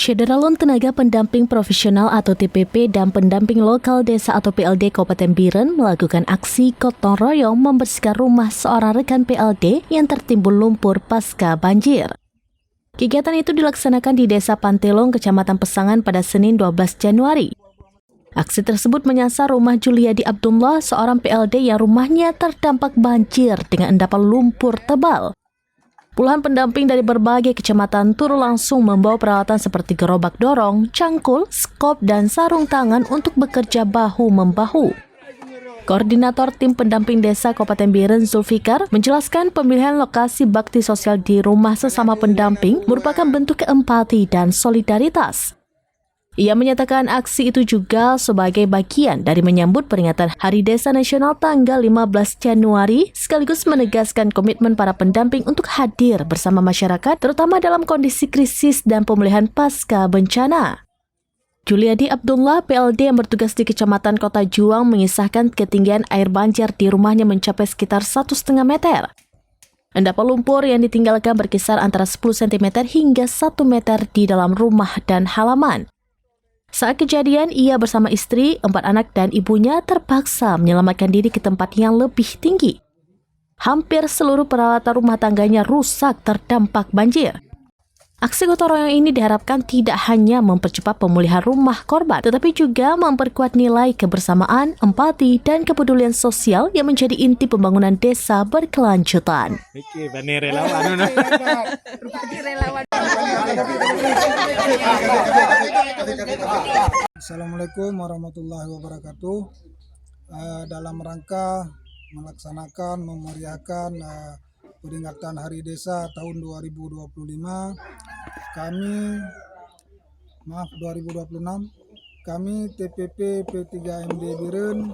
Syederalun Tenaga Pendamping Profesional atau TPP dan Pendamping Lokal Desa atau PLD Kabupaten Biren melakukan aksi gotong royong membersihkan rumah seorang rekan PLD yang tertimbun lumpur pasca banjir. Kegiatan itu dilaksanakan di Desa Pantelong, Kecamatan Pesangan pada Senin 12 Januari. Aksi tersebut menyasar rumah Juliadi Abdullah, seorang PLD yang rumahnya terdampak banjir dengan endapan lumpur tebal. Puluhan pendamping dari berbagai kecamatan turun langsung membawa peralatan seperti gerobak dorong, cangkul, skop, dan sarung tangan untuk bekerja bahu-membahu. Koordinator Tim Pendamping Desa Kabupaten Biren Zulfikar menjelaskan pemilihan lokasi bakti sosial di rumah sesama pendamping merupakan bentuk empati dan solidaritas. Ia menyatakan aksi itu juga sebagai bagian dari menyambut peringatan Hari Desa Nasional tanggal 15 Januari, sekaligus menegaskan komitmen para pendamping untuk hadir bersama masyarakat, terutama dalam kondisi krisis dan pemulihan pasca bencana. Juliadi Abdullah, PLD yang bertugas di Kecamatan Kota Juang, mengisahkan ketinggian air banjir di rumahnya mencapai sekitar 1,5 meter. Endapan lumpur yang ditinggalkan berkisar antara 10 cm hingga 1 meter di dalam rumah dan halaman. Saat kejadian, ia bersama istri, 4 anak dan ibunya terpaksa menyelamatkan diri ke tempat yang lebih tinggi. Hampir seluruh peralatan rumah tangganya rusak terdampak banjir. Aksi gotong royong ini diharapkan tidak hanya mempercepat pemulihan rumah korban, tetapi juga memperkuat nilai kebersamaan, empati, dan kepedulian sosial yang menjadi inti pembangunan desa berkelanjutan. Assalamualaikum warahmatullahi wabarakatuh. Dalam rangka melaksanakan memeriahkan peringatan Hari Desa tahun 2026, 2026, kami TPP P3MD Biren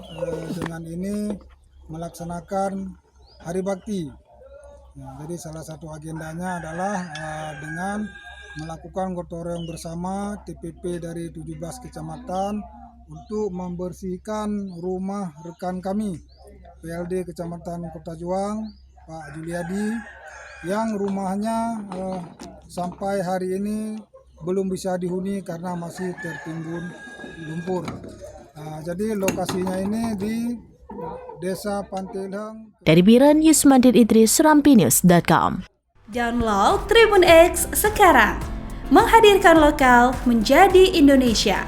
dengan ini melaksanakan Hari Bakti. Jadi salah satu agendanya adalah dengan melakukan gotong royong bersama TPP dari 17 kecamatan untuk membersihkan rumah rekan kami PLD Kecamatan Kota Juang, Pak Juliadi, yang rumahnya sampai hari ini belum bisa dihuni karena masih tertimbun lumpur. Jadi lokasinya ini di Desa Pantelong. Dari Biren, Yusmandin Idris, SerampiNews.com. Download Tribun X sekarang, menghadirkan lokal menjadi Indonesia.